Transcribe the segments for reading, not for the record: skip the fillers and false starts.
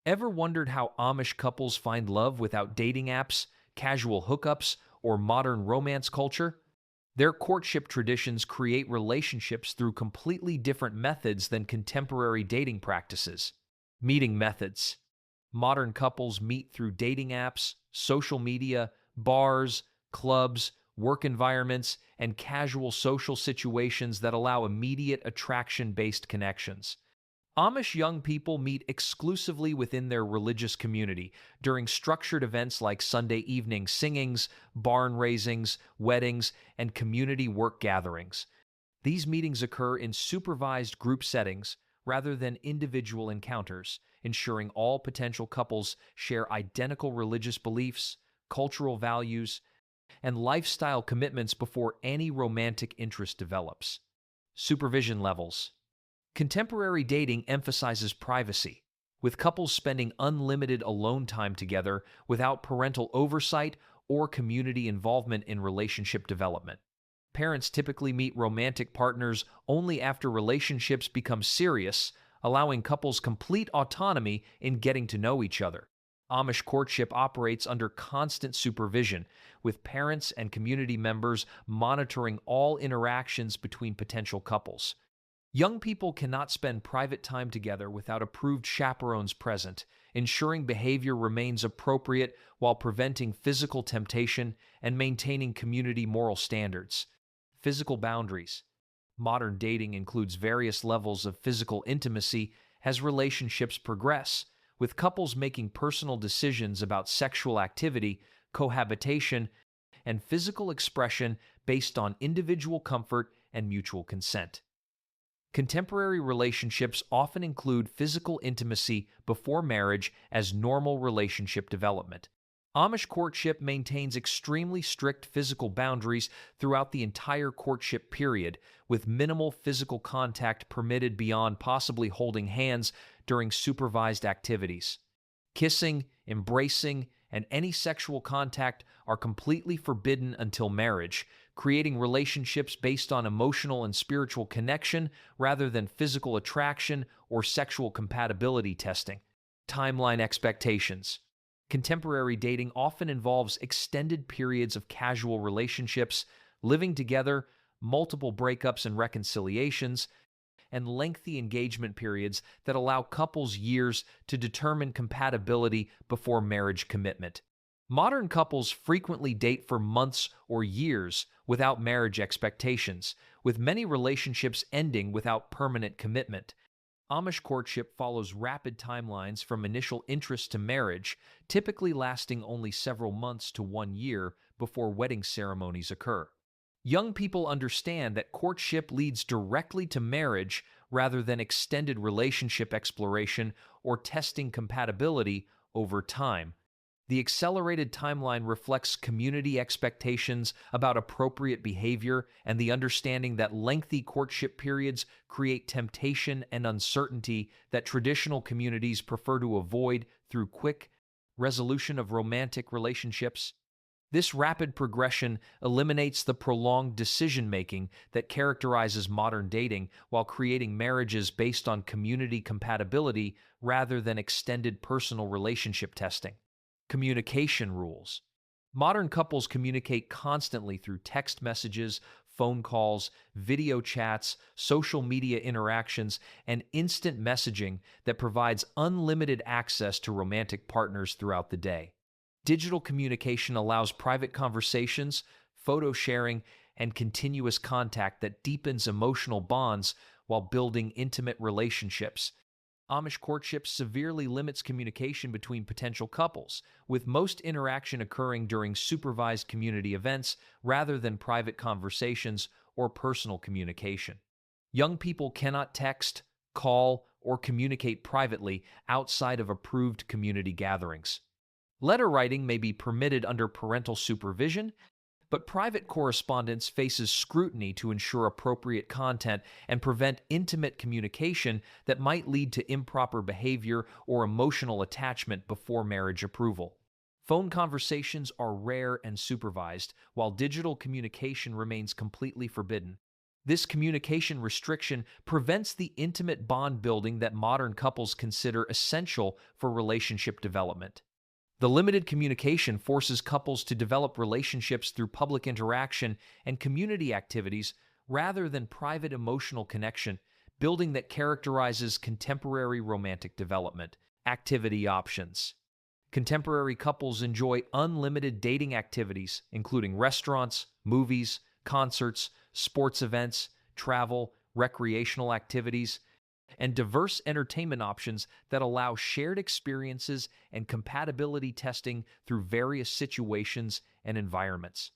Ever wondered how Amish couples find love without dating apps, casual hookups, or modern romance culture? Their courtship traditions create relationships through completely different methods than contemporary dating practices. Meeting methods. Modern couples meet through dating apps, social media, bars, clubs, work environments, and casual social situations that allow immediate attraction-based connections. Amish young people meet exclusively within their religious community during structured events like Sunday evening singings, barn raisings, weddings, and community work gatherings. These meetings occur in supervised group settings rather than individual encounters, ensuring all potential couples share identical religious beliefs, cultural values, and lifestyle commitments before any romantic interest develops. Supervision levels. Contemporary dating emphasizes privacy, with couples spending unlimited alone time together without parental oversight or community involvement in relationship development. Parents typically meet romantic partners only after relationships become serious, allowing couples complete autonomy in getting to know each other. Amish courtship operates under constant supervision, with parents and community members monitoring all interactions between potential couples. Young people cannot spend private time together without approved chaperones present, ensuring behavior remains appropriate while preventing physical temptation and maintaining community moral standards. Physical boundaries. Modern dating includes various levels of physical intimacy as relationships progress, with couples making personal decisions about sexual activity, cohabitation, and physical expression based on individual comfort and mutual consent. Contemporary relationships often include physical intimacy before marriage as normal relationship development. Amish courtship maintains extremely strict physical boundaries throughout the entire courtship period, with minimal physical contact permitted beyond possibly holding hands during supervised activities. Kissing, embracing, and any sexual contact are completely forbidden until marriage, creating relationships based on emotional and spiritual connection rather than physical attraction or sexual compatibility testing. Timeline expectations. Contemporary dating often involves extended periods of casual relationships, living together, multiple breakups and reconciliations, and lengthy engagement periods that allow couples years to determine compatibility before marriage commitment. Modern couples frequently date for months or years without marriage expectations, with many relationships ending without permanent commitment. Amish courtship follows rapid timelines from initial interest to marriage, typically lasting only several months to 1 year before wedding ceremonies occur. Young people understand that courtship leads directly to marriage rather than extended relationship exploration or testing compatibility over time. The accelerated timeline reflects community expectations about appropriate behavior and the understanding that lengthy courtship periods create temptation and uncertainty that traditional communities prefer to avoid through quick resolution of romantic relationships. This rapid progression eliminates the prolonged decision-making that characterizes modern dating while creating marriages based on community compatibility rather than extended personal relationship testing. Communication rules. Modern couples communicate constantly through text messages, phone calls, video chats, social media interactions, and instant messaging that provides unlimited access to romantic partners throughout the day. Digital communication allows private conversations, photo sharing, and continuous contact that deepens emotional bonds while building intimate relationships. Amish courtship severely limits communication between potential couples, with most interaction occurring during supervised community events rather than private conversations or personal communication. Young people cannot text, call, or communicate privately outside of approved community gatherings. Letter writing may be permitted under parental supervision, but private correspondence faces scrutiny to ensure appropriate content and prevent intimate communication that might lead to improper behavior or emotional attachment before marriage approval. Phone conversations are rare and supervised, while digital communication remains completely forbidden. This communication restriction prevents the intimate bond building that modern couples consider essential for relationship development. The limited communication forces couples to develop relationships through public interaction and community activities rather than private emotional connection, building that characterizes contemporary romantic development. Activity options. Contemporary couples enjoy unlimited dating activities, including restaurants, movies, concerts, sports events, travel, recreational activities, and diverse entertainment options that allow shared experiences and compatibility testing through various situations and environments.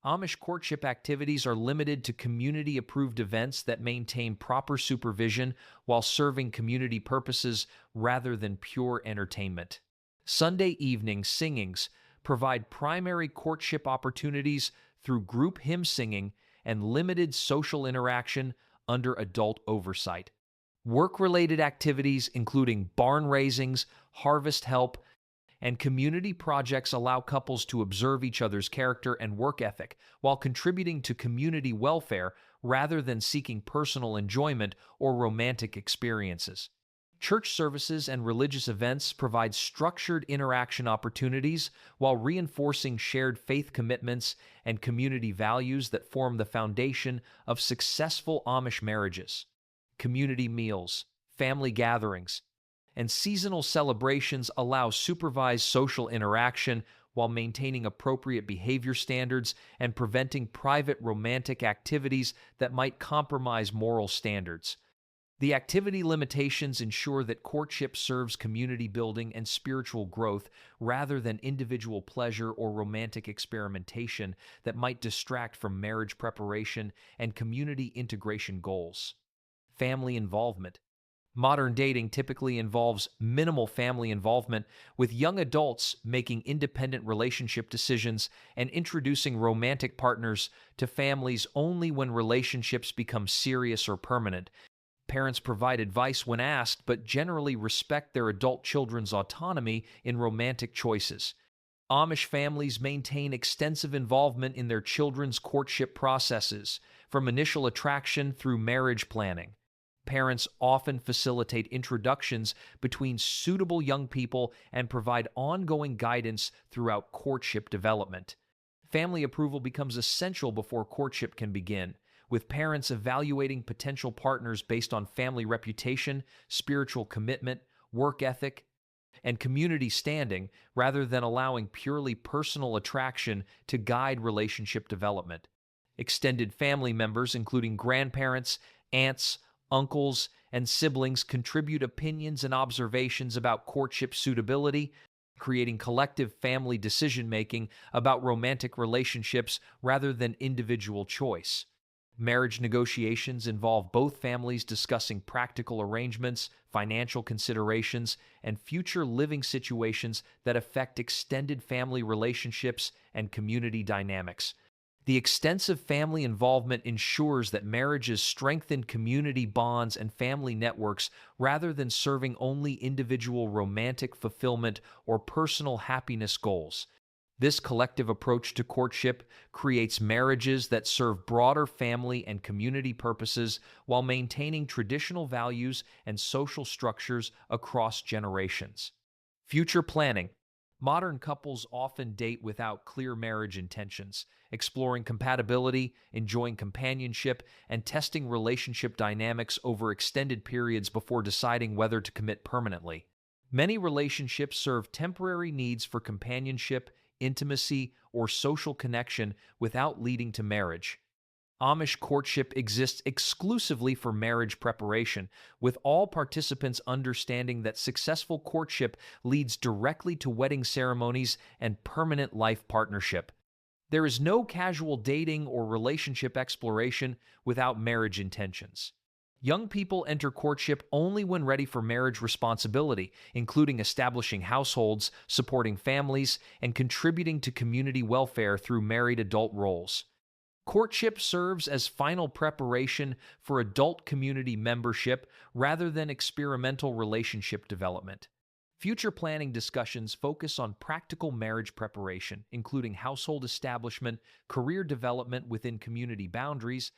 Amish courtship activities are limited to community-approved events that maintain proper supervision while serving community purposes rather than pure entertainment. Sunday evening singings provide primary courtship opportunities through group hymn singing and limited social interaction under adult oversight. Work-related activities, including barn raisings, harvest help, and community projects allow couples to observe each other's character and work ethic while contributing to community welfare rather than seeking personal enjoyment or romantic experiences. Church services and religious events provide structured interaction opportunities while reinforcing shared faith commitments and community values that form the foundation of successful Amish marriages. Community meals, family gatherings, and seasonal celebrations allow supervised social interaction while maintaining appropriate behavior standards and preventing private romantic activities that might compromise moral standards. The activity limitations ensure that courtship serves community building and spiritual growth rather than individual pleasure or romantic experimentation that might distract from marriage preparation and community integration goals. Family involvement. Modern dating typically involves minimal family involvement, with young adults making independent relationship decisions and introducing romantic partners to families only when relationships become serious or permanent. Parents provide advice when asked, but generally respect their adult children's autonomy in romantic choices. Amish families maintain extensive involvement in their children's courtship processes, from initial attraction through marriage planning. Parents often facilitate introductions between suitable young people and provide ongoing guidance throughout courtship development. Family approval becomes essential before courtship can begin, with parents evaluating potential partners based on family reputation, spiritual commitment, work ethic, and community standing, rather than allowing purely personal attraction to guide relationship development. Extended family members, including grandparents, aunts, uncles, and siblings, contribute opinions and observations about courtship suitability, creating collective family decision-making about romantic relationships rather than individual choice. Marriage negotiations involve both families discussing practical arrangements, financial considerations, and future living situations that affect extended family relationships and community dynamics. The extensive family involvement ensures that marriages strengthen community bonds and family networks rather than serving only individual romantic fulfillment or personal happiness goals. This collective approach to courtship creates marriages that serve broader family and community purposes while maintaining traditional values and social structures across generations. Future planning. Modern couples often date without clear marriage intentions, exploring compatibility, enjoying companionship, and testing relationship dynamics over extended periods before deciding whether to commit permanently. Many relationships serve temporary needs for companionship, intimacy, or social connection without leading to marriage. Amish courtship exists exclusively for marriage preparation, with all participants understanding that successful courtship leads directly to wedding ceremonies and permanent life partnership. There is no casual dating or relationship exploration without marriage intentions. Young people enter courtship only when ready for marriage responsibility, including establishing households, supporting families, and contributing to community welfare through married adult roles. Courtship serves as final preparation for adult community membership rather than experimental relationship development. Future planning discussions focus on practical marriage preparation, including household establishment, career development within community boundaries,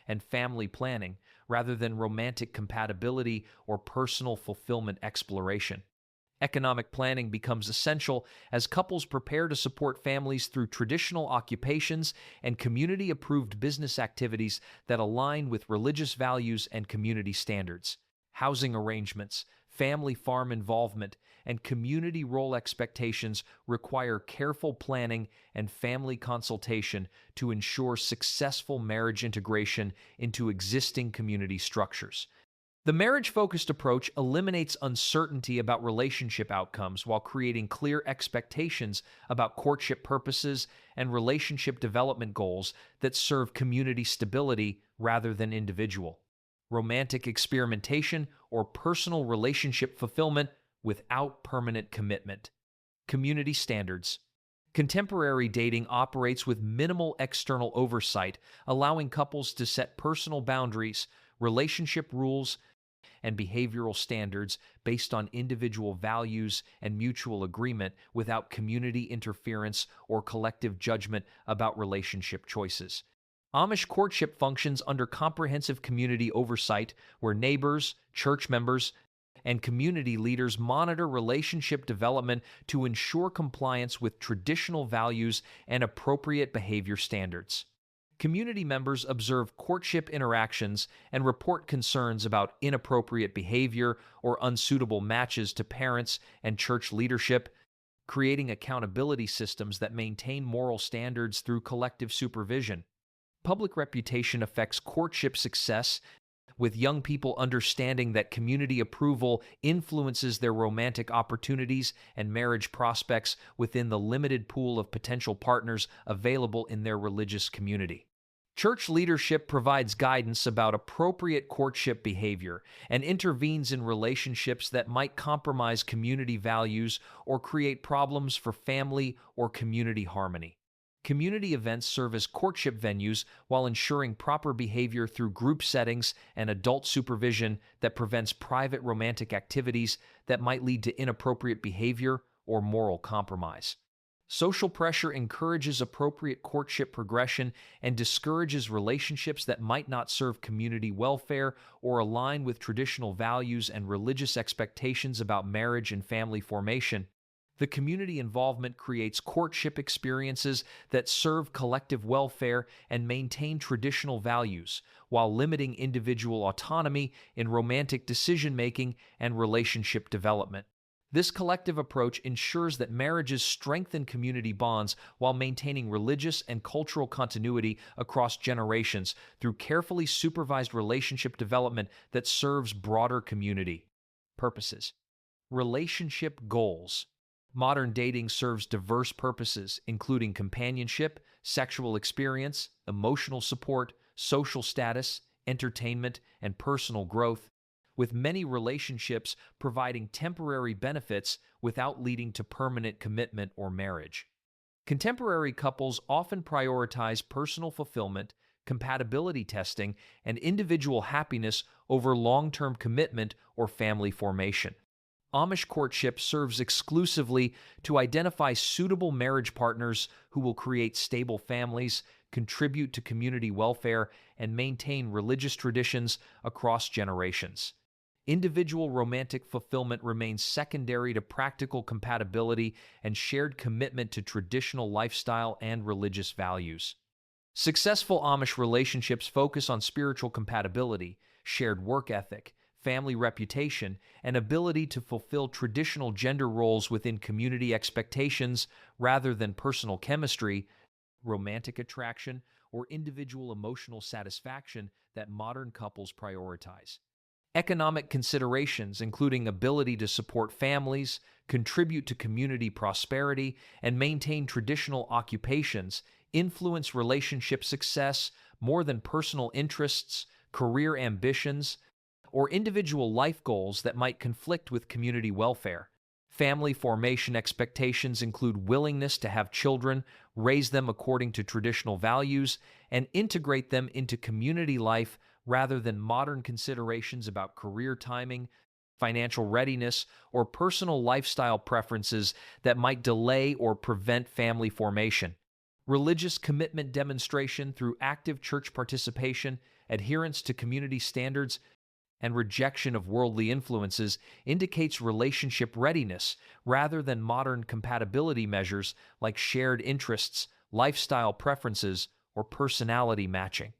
and family planning, rather than romantic compatibility or personal fulfillment exploration. Economic planning becomes essential as couples prepare to support families through traditional occupations and community-approved business activities that align with religious values and community standards. Housing arrangements, family farm involvement, and community role expectations require careful planning and family consultation to ensure successful marriage integration into existing community structures. The marriage-focused approach eliminates uncertainty about relationship outcomes while creating clear expectations about courtship purposes and relationship development goals that serve community stability rather than individual, romantic experimentation, or personal relationship fulfillment without permanent commitment. Community standards. Contemporary dating operates with minimal external oversight, allowing couples to set personal boundaries, relationship rules, and behavioral standards based on individual values and mutual agreement without community interference or collective judgment about relationship choices. Amish courtship functions under comprehensive community oversight where neighbors, church members, and community leaders monitor relationship development to ensure compliance with traditional values and appropriate behavior standards. Community members observe courtship interactions and report concerns about inappropriate behavior or unsuitable matches to parents and church leadership, creating accountability systems that maintain moral standards through collective supervision. Public reputation affects courtship success, with young people understanding that community approval influences their romantic opportunities and marriage prospects within the limited pool of potential partners available in their religious community. Church leadership provides guidance about appropriate courtship behavior and intervenes in relationships that might compromise community values or create problems for family or community harmony. Community events serve as courtship venues while ensuring proper behavior through group settings and adult supervision that prevents private romantic activities that might lead to inappropriate behavior or moral compromise. Social pressure encourages appropriate courtship progression and discourages relationships that might not serve community welfare or align with traditional values and religious expectations about marriage and family formation. The community involvement creates courtship experiences that serve collective welfare and maintain traditional values, while limiting individual autonomy in romantic decision-making and relationship development. This collective approach ensures that marriages strengthen community bonds while maintaining religious and cultural continuity across generations through carefully supervised relationship development that serves broader community purposes. Relationship goals. Modern dating serves diverse purposes, including companionship, sexual experience, emotional support, social status, entertainment, and personal growth, with many relationships providing temporary benefits without leading to permanent commitment or marriage. Contemporary couples often prioritize personal fulfillment, compatibility testing, and individual happiness over long-term commitment or family formation. Amish courtship serves exclusively to identify suitable marriage partners who will create stable families, contribute to community welfare, and maintain religious traditions across generations. Individual romantic fulfillment remains secondary to practical compatibility and shared commitment to traditional lifestyle and religious values. Successful Amish relationships focus on spiritual compatibility, shared work ethic, family reputation, and ability to fulfill traditional gender roles within community expectations rather than personal chemistry, romantic attraction, or individual emotional satisfaction that modern couples prioritize. Economic considerations, including ability to support families, contribute to community prosperity, and maintain traditional occupations, influence relationship success more than personal interests, career ambitions, or individual life goals that might conflict with community welfare. Family formation expectations include willingness to have children, raise them according to traditional values, and integrate them into community life rather than modern considerations about career timing, financial readiness, or personal lifestyle preferences that might delay or prevent family formation. Religious commitment demonstration through active church participation, adherence to community standards, and rejection of worldly influences indicates relationship readiness rather than modern compatibility measures like shared interests, lifestyle preferences, or personality matching.